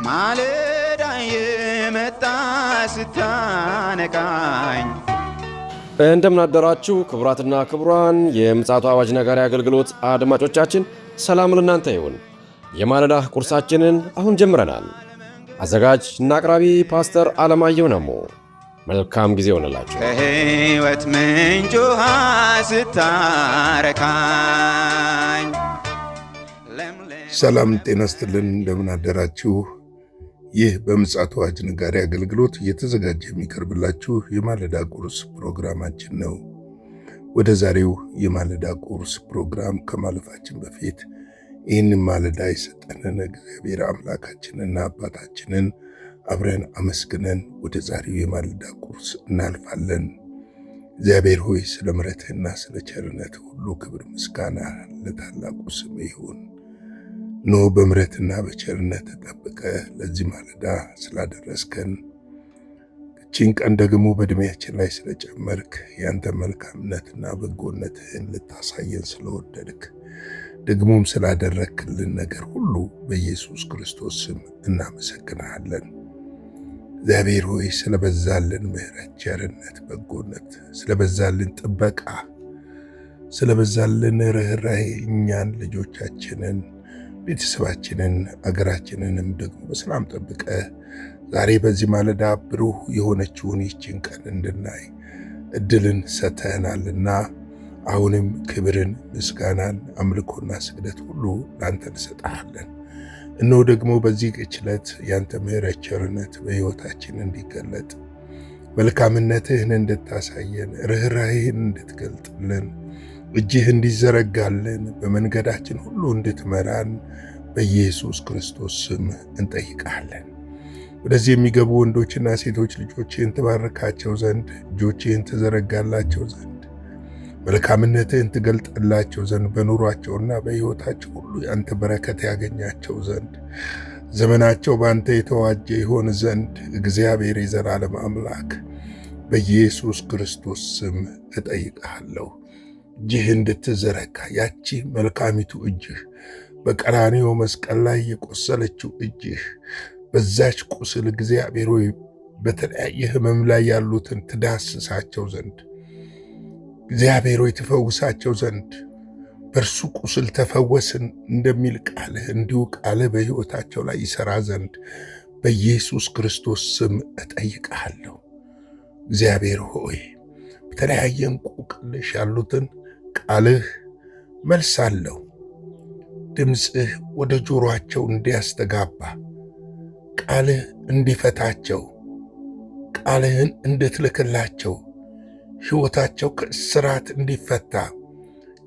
ማለዳ የመጣ ስታነቃኝ እንደምን አደራችሁ ክቡራትና ክቡራን የምፅዓቱ አዋጅ ነጋሪ አገልግሎት አድማጮቻችን፣ ሰላም ለእናንተ ይሁን። የማለዳ ቁርሳችንን አሁን ጀምረናል። አዘጋጅ እና አቅራቢ ፓስተር አለማየሁ ነሞ። መልካም ጊዜ ሆነላችሁ። ከሕይወት ምንጭ ውሃ ስታረካኝ ሰላም ጤና ይስጥልን። እንደምን አደራችሁ። ይህ በምፅዓቱ አዋጅ ነጋሪ አገልግሎት እየተዘጋጀ የሚቀርብላችሁ የማለዳ ቁርስ ፕሮግራማችን ነው። ወደ ዛሬው የማለዳ ቁርስ ፕሮግራም ከማለፋችን በፊት ይህንን ማለዳ የሰጠንን እግዚአብሔር አምላካችንና አባታችንን አብረን አመስግነን ወደ ዛሬው የማለዳ ቁርስ እናልፋለን። እግዚአብሔር ሆይ ስለ ምሕረትህና ስለ ቸርነትህ ሁሉ ክብር ምስጋና ለታላቁ ስም ይሁን። ኖ በምሕረትና በቸርነት ተጠብቀ ለዚህ ማለዳ ስላደረስከን እቺን ቀን ደግሞ በእድሜያችን ላይ ስለጨመርክ ያንተ መልካምነትና በጎነትህን ልታሳየን ስለወደድክ ደግሞም ስላደረክልን ነገር ሁሉ በኢየሱስ ክርስቶስ ስም እናመሰግናለን። እግዚአብሔር ሆይ ስለበዛልን ምሕረት፣ ቸርነት፣ በጎነት፣ ስለበዛልን ጥበቃ፣ ስለበዛልን ርኅራኄ እኛን ልጆቻችንን ቤተሰባችንን አገራችንንም ደግሞ በሰላም ጠብቀ ዛሬ በዚህ ማለዳ ብሩህ የሆነችውን ይህችን ቀን እንድናይ እድልን ሰተናልና አሁንም ክብርን፣ ምስጋናን፣ አምልኮና ስግደት ሁሉ ላንተ እንሰጣለን። እነሆ ደግሞ በዚህ ዕለት ያንተ ምሕረት ቸርነት በሕይወታችን እንዲገለጥ መልካምነትህን እንድታሳየን ርኅራኄህን እንድትገልጥልን እጅህ እንዲዘረጋልን በመንገዳችን ሁሉ እንድትመራን በኢየሱስ ክርስቶስ ስም እንጠይቃለን። ወደዚህ የሚገቡ ወንዶችና ሴቶች ልጆችህን ትባርካቸው ዘንድ እጆችህን ትዘረጋላቸው ዘንድ መልካምነትህን ትገልጥላቸው ዘንድ በኑሯቸውና በሕይወታቸው ሁሉ ያንተ በረከት ያገኛቸው ዘንድ ዘመናቸው በአንተ የተዋጀ ይሆን ዘንድ እግዚአብሔር የዘላለም አምላክ በኢየሱስ ክርስቶስ ስም እጠይቅሃለሁ። እጅህ እንድትዘረጋ ያቺ መልካሚቱ እጅህ በቀራንዮ መስቀል ላይ የቆሰለችው እጅህ በዛች ቁስል እግዚአብሔር ሆይ በተለያየ ሕመም ላይ ያሉትን ትዳስሳቸው ዘንድ እግዚአብሔር ሆይ ትፈውሳቸው ዘንድ በእርሱ ቁስል ተፈወስን እንደሚል ቃልህ እንዲሁ ቃልህ በሕይወታቸው ላይ ይሠራ ዘንድ በኢየሱስ ክርስቶስ ስም እጠይቅሃለሁ። እግዚአብሔር ሆይ በተለያየ እንቆቅልሽ ያሉትን ቃልህ መልስ አለው። ድምፅህ ወደ ጆሮአቸው እንዲያስተጋባ ቃልህ እንዲፈታቸው ቃልህን እንድትልክላቸው ሕይወታቸው ከእስራት እንዲፈታ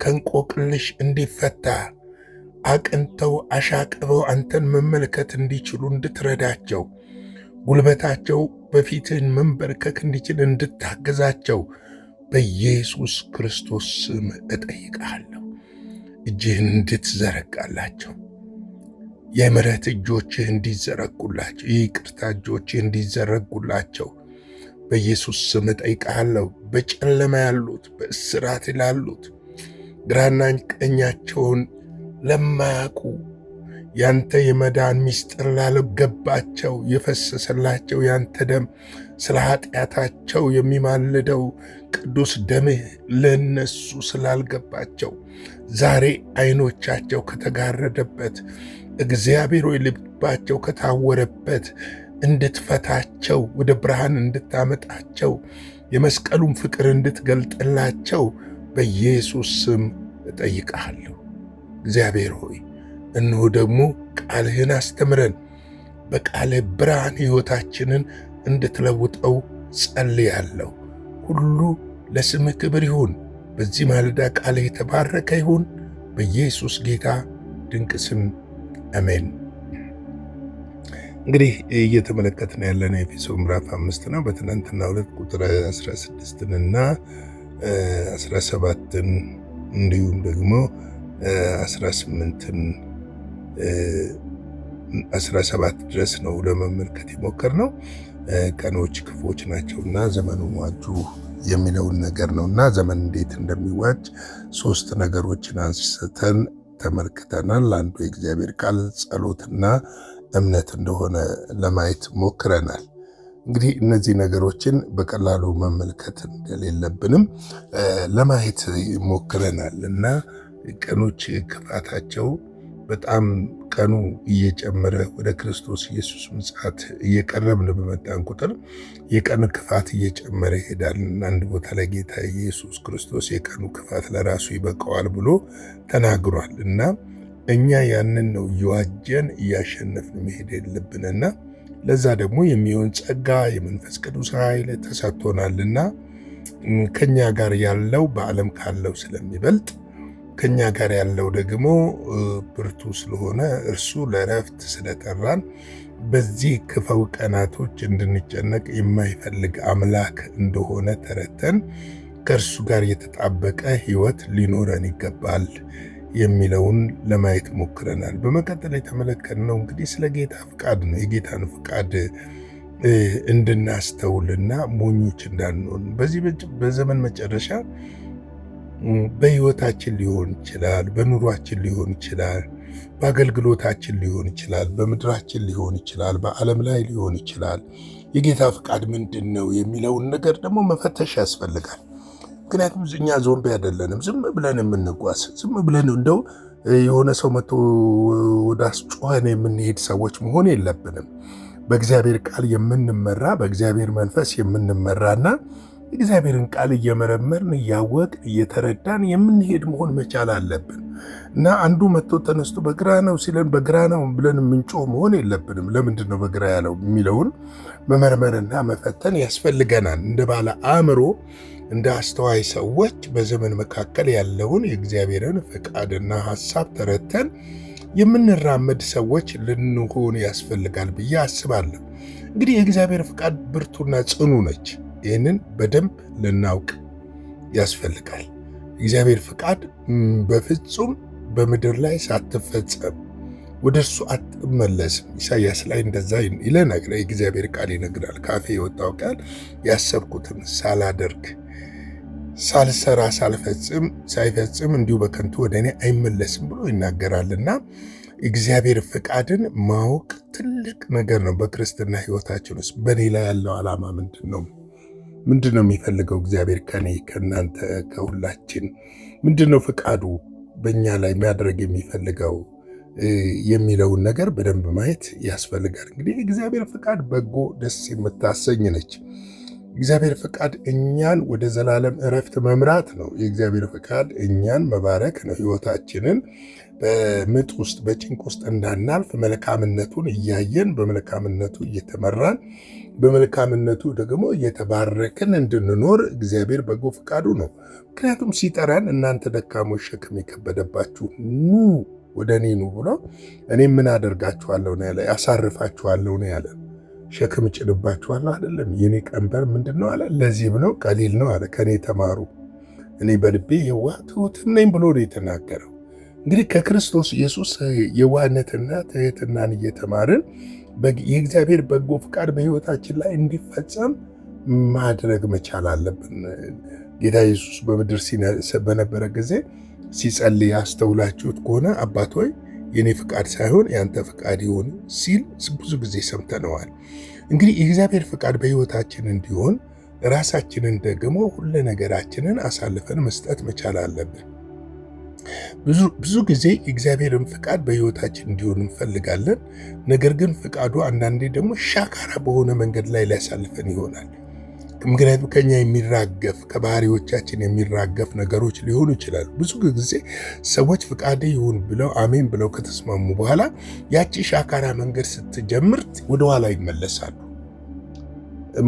ከእንቆቅልሽ እንዲፈታ አቅንተው አሻቅበው አንተን መመልከት እንዲችሉ እንድትረዳቸው ጉልበታቸው በፊትህን መንበርከክ እንዲችል እንድታገዛቸው በኢየሱስ ክርስቶስ ስም እጠይቅሃለሁ። እጅህን እንድትዘረጋላቸው የምሕረት እጆችህ እንዲዘረጉላቸው የይቅርታ እጆችህ እንዲዘረጉላቸው በኢየሱስ ስም እጠይቅሃለሁ። በጨለማ ያሉት በእስራት ላሉት ግራና ቀኛቸውን ለማያውቁ ያንተ የመዳን ምስጢር ላልገባቸው የፈሰሰላቸው ያንተ ደም ስለ ኃጢአታቸው የሚማልደው ቅዱስ ደምህ ለነሱ ስላልገባቸው ዛሬ ዓይኖቻቸው ከተጋረደበት እግዚአብሔር ሆይ ልባቸው ከታወረበት እንድትፈታቸው ወደ ብርሃን እንድታመጣቸው የመስቀሉን ፍቅር እንድትገልጥላቸው በኢየሱስ ስም እጠይቅሃለሁ። እግዚአብሔር ሆይ እነሆ ደግሞ ቃልህን አስተምረን በቃልህ ብርሃን ሕይወታችንን እንድትለውጠው ጸልያለሁ። ሁሉ ለስምህ ክብር ይሁን። በዚህ ማለዳ ቃልህ የተባረከ ይሁን። በኢየሱስ ጌታ ድንቅ ስም አሜን። እንግዲህ እየተመለከትን ያለነው ኤፌሶን ምዕራፍ 5 ነው። በትናንትናው ዕለት ቁጥር 16ንና 17ን እንዲሁም ደግሞ 18ን 17 ድረስ ነው ለመመልከት የሞከርነው። ቀኖች ክፎች ናቸውና ዘመኑ ዋጁ የሚለውን ነገር ነውና ዘመን እንዴት እንደሚዋጅ 3 ነገሮችን አንስተን ተመልክተናል። አንዱ የእግዚአብሔር ቃል፣ ጸሎትና እምነት እንደሆነ ለማየት ሞክረናል። እንግዲህ እነዚህ ነገሮችን በቀላሉ መመልከት እንደሌለብንም ለማየት ሞክረናል እና ቀኖች ክፋታቸው በጣም ቀኑ እየጨመረ ወደ ክርስቶስ ኢየሱስ ምጽአት እየቀረብን በመጣን ቁጥር የቀኑ ክፋት እየጨመረ ይሄዳል። አንድ ቦታ ላይ ጌታ ኢየሱስ ክርስቶስ የቀኑ ክፋት ለራሱ ይበቃዋል ብሎ ተናግሯል እና እኛ ያንን ነው እየዋጀን እያሸነፍን መሄድ የለብንና ለዛ ደግሞ የሚሆን ጸጋ የመንፈስ ቅዱስ ኃይል ተሰጥቶናልና ከኛ ጋር ያለው በዓለም ካለው ስለሚበልጥ ከኛ ጋር ያለው ደግሞ ብርቱ ስለሆነ እርሱ ለረፍት ስለጠራን በዚህ ክፉ ቀናቶች እንድንጨነቅ የማይፈልግ አምላክ እንደሆነ ተረተን ከእርሱ ጋር የተጣበቀ ሕይወት ሊኖረን ይገባል የሚለውን ለማየት ሞክረናል። በመቀጠል የተመለከትነው እንግዲህ ስለ ጌታ ፍቃድ ነው። የጌታን ፍቃድ እንድናስተውልና ሞኞች እንዳንሆን በዚህ በዘመን መጨረሻ በሕይወታችን ሊሆን ይችላል፣ በኑሯችን ሊሆን ይችላል፣ በአገልግሎታችን ሊሆን ይችላል፣ በምድራችን ሊሆን ይችላል፣ በዓለም ላይ ሊሆን ይችላል። የጌታ ፍቃድ ምንድን ነው የሚለውን ነገር ደግሞ መፈተሽ ያስፈልጋል። ምክንያቱም እኛ ዞምቢ አይደለንም። ዝም ብለን የምንጓዝ ዝም ብለን እንደው የሆነ ሰው መጥቶ ወደ አስጮኸን የምንሄድ ሰዎች መሆን የለብንም። በእግዚአብሔር ቃል የምንመራ በእግዚአብሔር መንፈስ የምንመራና እግዚአብሔርን ቃል እየመረመርን እያወቅን እየተረዳን የምንሄድ መሆን መቻል አለብን እና አንዱ መጥቶ ተነስቶ በግራ ነው ሲለን በግራ ነው ብለን የምንጮህ መሆን የለብንም። ለምንድን ነው በግራ ያለው የሚለውን መመርመርና መፈተን ያስፈልገናል። እንደ ባለ አእምሮ እንደ አስተዋይ ሰዎች በዘመን መካከል ያለውን የእግዚአብሔርን ፈቃድና ሐሳብ ተረድተን የምንራመድ ሰዎች ልንሆን ያስፈልጋል ብዬ አስባለሁ። እንግዲህ የእግዚአብሔር ፈቃድ ብርቱና ጽኑ ነች። ይህንን በደንብ ልናውቅ ያስፈልጋል። እግዚአብሔር ፈቃድ በፍጹም በምድር ላይ ሳትፈጸም ወደ እርሱ አትመለስም። ኢሳይያስ ላይ እንደዛ ይለናል። የእግዚአብሔር ቃል ይነግራል። ካፌ የወጣው ቃል ያሰብኩትን ሳላደርግ ሳልሰራ ሳይፈጽም እንዲሁ በከንቱ ወደ እኔ አይመለስም ብሎ ይናገራልና እግዚአብሔር ፈቃድን ማወቅ ትልቅ ነገር ነው። በክርስትና ሕይወታችን ውስጥ በእኔ ላይ ያለው ዓላማ ምንድን ነው? ምንድን ነው የሚፈልገው እግዚአብሔር ከኔ ከእናንተ ከሁላችን? ምንድን ነው ፈቃዱ በእኛ ላይ ማድረግ የሚፈልገው የሚለውን ነገር በደንብ ማየት ያስፈልጋል። እንግዲህ እግዚአብሔር ፈቃድ በጎ ደስ የምታሰኝ ነች። እግዚአብሔር ፈቃድ እኛን ወደ ዘላለም እረፍት መምራት ነው። የእግዚአብሔር ፈቃድ እኛን መባረክ ነው። ሕይወታችንን በምጥ ውስጥ በጭንቅ ውስጥ እንዳናልፍ መልካምነቱን እያየን በመልካምነቱ እየተመራን በመልካምነቱ ደግሞ እየተባረክን እንድንኖር እግዚአብሔር በጎ ፈቃዱ ነው። ምክንያቱም ሲጠራን እናንተ ደካሞች ሸክም የከበደባችሁ ኑ ወደ እኔ ኑ ብሎ እኔ ምን አደርጋችኋለሁ ነው ያለ፣ ያሳርፋችኋለሁ ነው ያለ። ሸክም ጭንባችኋለሁ አይደለም። የኔ ቀንበር ምንድን ነው አለ፣ ለዚህ ብለው ቀሊል ነው አለ። ከኔ ተማሩ እኔ በልቤ የዋህ ትሑትም ነኝ ብሎ ነው የተናገረው። እንግዲህ ከክርስቶስ ኢየሱስ የዋህነትና ትሕትናን እየተማርን የእግዚአብሔር በጎ ፈቃድ በሕይወታችን ላይ እንዲፈጸም ማድረግ መቻል አለብን። ጌታ ኢየሱስ በምድር በነበረ ጊዜ ሲጸልይ አስተውላችሁት ከሆነ አባት ሆይ የኔ ፈቃድ ሳይሆን ያንተ ፈቃድ ይሁን ሲል ብዙ ጊዜ ሰምተነዋል። እንግዲህ የእግዚአብሔር ፈቃድ በሕይወታችን እንዲሆን ራሳችንን ደግሞ ሁሉ ነገራችንን አሳልፈን መስጠት መቻል አለብን። ብዙ ጊዜ የእግዚአብሔርን ፈቃድ በሕይወታችን እንዲሆን እንፈልጋለን። ነገር ግን ፈቃዱ አንዳንዴ ደግሞ ሻካራ በሆነ መንገድ ላይ ሊያሳልፈን ይሆናል። ምክንያቱም ከኛ የሚራገፍ ከባህሪዎቻችን የሚራገፍ ነገሮች ሊሆኑ ይችላሉ። ብዙ ጊዜ ሰዎች ፈቃድ ይሁን ብለው አሜን ብለው ከተስማሙ በኋላ ያቺ ሻካራ መንገድ ስትጀምር ወደኋላ ይመለሳሉ።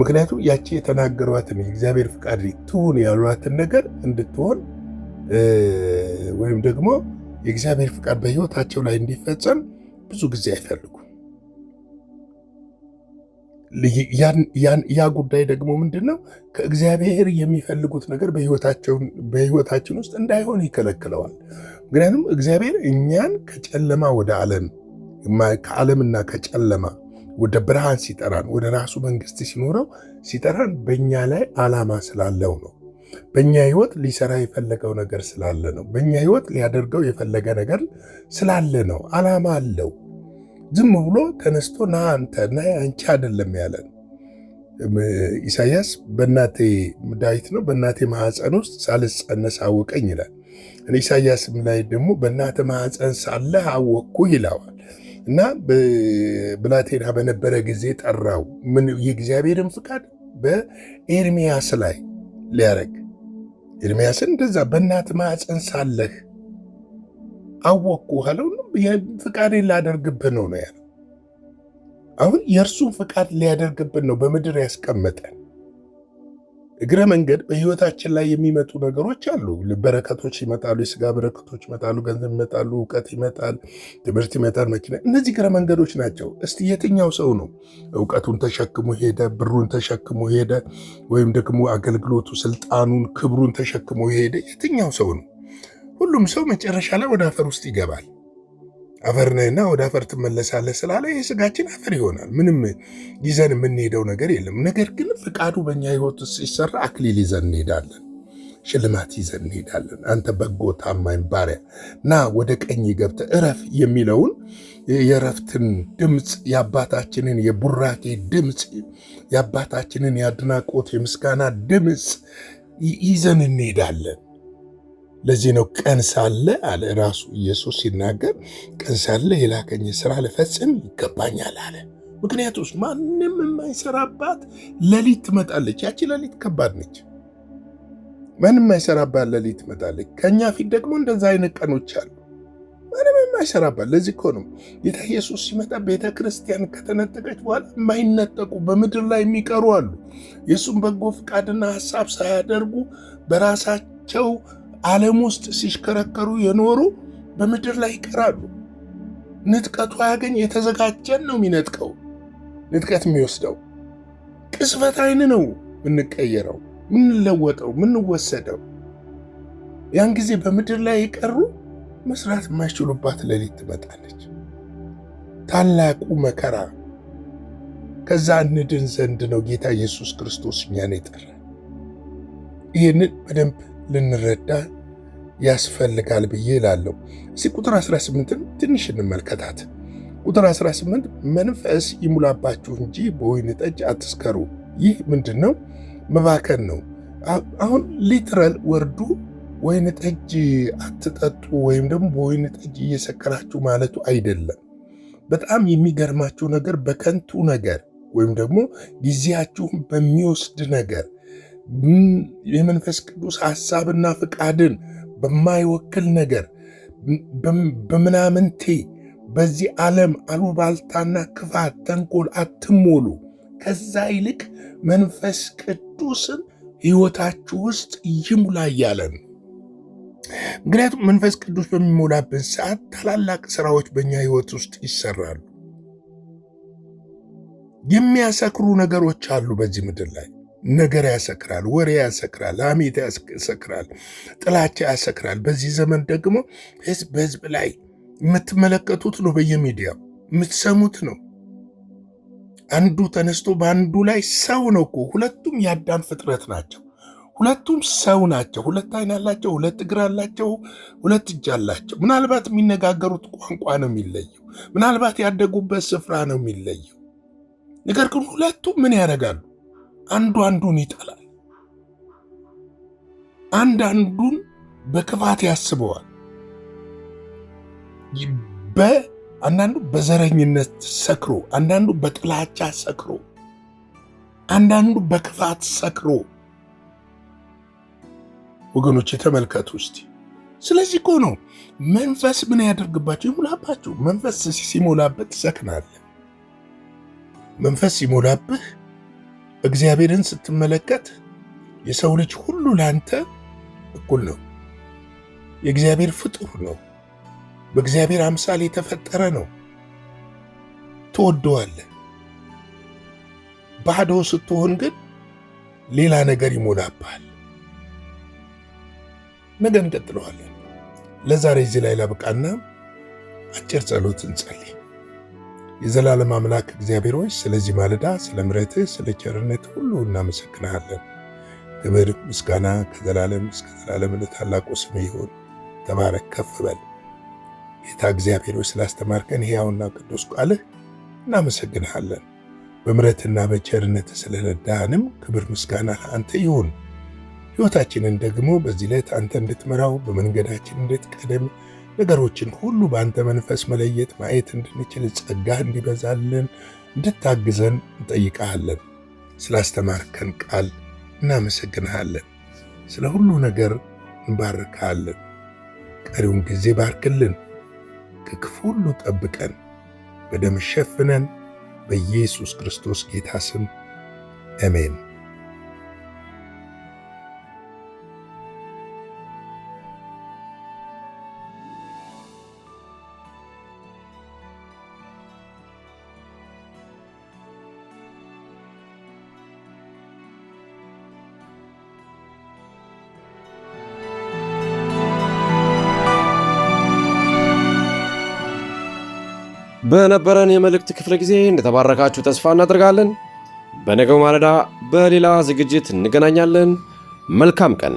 ምክንያቱም ያቺ የተናገሯትን የእግዚአብሔር ፈቃድ ትሁን ያሏትን ነገር እንድትሆን ወይም ደግሞ የእግዚአብሔር ፈቃድ በሕይወታቸው ላይ እንዲፈጸም ብዙ ጊዜ አይፈልጉም። ያ ጉዳይ ደግሞ ምንድን ነው? ከእግዚአብሔር የሚፈልጉት ነገር በሕይወታችን ውስጥ እንዳይሆን ይከለክለዋል። ምክንያቱም እግዚአብሔር እኛን ከጨለማ ወደ ዓለም ከዓለምና ከጨለማ ወደ ብርሃን ሲጠራን ወደ ራሱ መንግሥት ሲጠራን በእኛ ላይ ዓላማ ስላለው ነው። በእኛ ሕይወት ሊሰራ የፈለገው ነገር ስላለ ነው። በእኛ ሕይወት ሊያደርገው የፈለገ ነገር ስላለ ነው። ዓላማ አለው። ዝም ብሎ ተነስቶ ና አንተ ና አንቺ አይደለም ያለን። ኢሳይያስ በእናቴ ዳዊት ነው በእናቴ ማህፀን ውስጥ ሳልጸነስ አወቀኝ ይላል። ኢሳይያስም ላይ ደግሞ በእናተ ማህፀን ሳለህ አወቅኩ ይለዋል። እና ብላቴና በነበረ ጊዜ ጠራው። ምን የእግዚአብሔርን ፍቃድ በኤርሚያስ ላይ ሊያረግ ኤርሚያስን እንደዛ በእናተ ማህፀን ሳለህ አወቅኩ አለው። ፍቃዴን ላደርግብህ ነው ያለው። አሁን የእርሱን ፍቃድ ሊያደርግብን ነው በምድር ያስቀመጠን። እግረ መንገድ በህይወታችን ላይ የሚመጡ ነገሮች አሉ። በረከቶች ይመጣሉ፣ የስጋ በረከቶች ይመጣሉ፣ ገንዘብ ይመጣሉ፣ እውቀት ይመጣል፣ ትምህርት ይመጣል፣ መኪና። እነዚህ እግረ መንገዶች ናቸው። እስቲ የትኛው ሰው ነው እውቀቱን ተሸክሞ ሄደ፣ ብሩን ተሸክሞ ሄደ፣ ወይም ደግሞ አገልግሎቱ፣ ስልጣኑን፣ ክብሩን ተሸክሞ ሄደ? የትኛው ሰው ነው? ሁሉም ሰው መጨረሻ ላይ ወደ አፈር ውስጥ ይገባል። አፈር ነህና ወደ አፈር ትመለሳለህ ስላለ የስጋችን አፈር ይሆናል። ምንም ይዘን የምንሄደው ነገር የለም። ነገር ግን ፍቃዱ በእኛ ህይወት ውስጥ ሲሰራ አክሊል ይዘን እንሄዳለን፣ ሽልማት ይዘን እንሄዳለን። አንተ በጎ ታማኝ ባሪያ ና ወደ ቀኝ ገብተህ እረፍ የሚለውን የእረፍትን ድምፅ፣ የአባታችንን የቡራኬ ድምፅ፣ የአባታችንን የአድናቆት የምስጋና ድምፅ ይዘን እንሄዳለን። ለዚህ ነው ቀን ሳለ አለ ራሱ ኢየሱስ ሲናገር፣ ቀን ሳለ የላከኝ ስራ ልፈጽም ይገባኛል አለ። ምክንያቱም ማንም የማይሰራባት ሌሊት ትመጣለች። ያቺ ሌሊት ከባድ ነች። ማንም የማይሰራባት ሌሊት ትመጣለች። ከኛ ፊት ደግሞ እንደዛ አይነት ቀኖች አሉ። ማንም የማይሰራባት። ለዚህ እኮ ነው ጌታ ኢየሱስ ሲመጣ ቤተ ክርስቲያን ከተነጠቀች በኋላ የማይነጠቁ በምድር ላይ የሚቀሩ አሉ። የእሱም በጎ ፍቃድና ሐሳብ ሳያደርጉ በራሳቸው ዓለም ውስጥ ሲሽከረከሩ የኖሩ በምድር ላይ ይቀራሉ። ንጥቀቱ ያገኝ የተዘጋጀን ነው የሚነጥቀው። ንጥቀት የሚወስደው ቅስፈት አይን ነው የምንቀየረው፣ ምንለወጠው፣ ምንወሰደው። ያን ጊዜ በምድር ላይ የቀሩ መስራት የማይችሉባት ሌሊት ትመጣለች፣ ታላቁ መከራ። ከዛ እንድን ዘንድ ነው ጌታ ኢየሱስ ክርስቶስ እኛን የጠራ። ይህንን በደንብ ልንረዳ ያስፈልጋል ብዬ እላለሁ። እስኪ ቁጥር 18ን ትንሽ እንመልከታት። ቁጥር 18 መንፈስ ይሙላባችሁ እንጂ በወይን ጠጅ አትስከሩ። ይህ ምንድን ነው? መባከን ነው። አሁን ሊትራል ወርዱ ወይን ጠጅ አትጠጡ ወይም ደግሞ በወይን ጠጅ እየሰከራችሁ ማለቱ አይደለም። በጣም የሚገርማችሁ ነገር በከንቱ ነገር ወይም ደግሞ ጊዜያችሁን በሚወስድ ነገር የመንፈስ ቅዱስ ሐሳብና ፍቃድን በማይወክል ነገር በምናምንቴ በዚህ ዓለም አሉባልታና ክፋት፣ ተንኮል አትሞሉ። ከዛ ይልቅ መንፈስ ቅዱስን ሕይወታችሁ ውስጥ ይሙላ እያለን። ምክንያቱም መንፈስ ቅዱስ በሚሞላብን ሰዓት ታላላቅ ስራዎች በእኛ ሕይወት ውስጥ ይሰራሉ። የሚያሰክሩ ነገሮች አሉ በዚህ ምድር ላይ። ነገር ያሰክራል፣ ወሬ ያሰክራል፣ ሐሜት ያሰክራል፣ ጥላቻ ያሰክራል። በዚህ ዘመን ደግሞ ህዝብ በህዝብ ላይ የምትመለከቱት ነው፣ በየሚዲያው የምትሰሙት ነው። አንዱ ተነስቶ በአንዱ ላይ ሰው ነው እኮ። ሁለቱም የአዳም ፍጥረት ናቸው። ሁለቱም ሰው ናቸው። ሁለት ዓይን አላቸው፣ ሁለት እግር አላቸው፣ ሁለት እጅ አላቸው። ምናልባት የሚነጋገሩት ቋንቋ ነው የሚለየው፣ ምናልባት ያደጉበት ስፍራ ነው የሚለየው። ነገር ግን ሁለቱም ምን ያደርጋሉ? አንዱ አንዱን ይጠላል። አንዱን በክፋት ያስበዋል። አንዳንዱ በዘረኝነት ሰክሮ፣ አንዳንዱ በጥላቻ ሰክሮ፣ አንዳንዱ በክፋት ሰክሮ። ወገኖች የተመልከቱ እስቲ። ስለዚህ እኮ ነው መንፈስ ምን ያደርግባቸው? ይሙላባችሁ። መንፈስ ሲሞላበት ትሰክናለህ። መንፈስ ሲሞላብህ እግዚአብሔርን ስትመለከት የሰው ልጅ ሁሉ ላንተ እኩል ነው። የእግዚአብሔር ፍጡር ነው። በእግዚአብሔር አምሳል የተፈጠረ ነው። ትወደዋለህ። ባዶ ስትሆን ግን ሌላ ነገር ይሞላብሃል። ነገ እንቀጥለዋለን። ለዛሬ እዚህ ላይ ላብቃና አጭር ጸሎት እንጸልይ። የዘላለም አምላክ እግዚአብሔር ሆይ ስለዚህ ማለዳ ስለ ምሕረትህ ስለ ቸርነት ሁሉ እናመሰግናለን። ክብር ምስጋና ከዘላለም እስከ ዘላለም ለታላቁ ስምህ ይሁን። ተባረክ፣ ከፍ በል። ጌታ እግዚአብሔር ሆይ ስላስተማርከን ሕያውና ቅዱስ ቃልህ እናመሰግንሃለን። በምሕረትና በቸርነት ስለረዳንም ክብር ምስጋና አንተ ይሁን። ሕይወታችንን ደግሞ በዚህ ዕለት አንተ እንድትመራው በመንገዳችን እንድትቀደም ነገሮችን ሁሉ በአንተ መንፈስ መለየት ማየት እንድንችል ጸጋህ እንዲበዛልን እንድታግዘን እንጠይቃለን። ስላስተማርከን ቃል እናመሰግንሃለን። ስለ ሁሉ ነገር እንባርካለን። ቀሪውን ጊዜ ባርክልን፣ ከክፉ ሁሉ ጠብቀን፣ በደም ሸፍነን። በኢየሱስ ክርስቶስ ጌታ ስም አሜን። በነበረን የመልእክት ክፍለ ጊዜ እንደተባረካችሁ ተስፋ እናደርጋለን። በነገው ማለዳ በሌላ ዝግጅት እንገናኛለን። መልካም ቀን።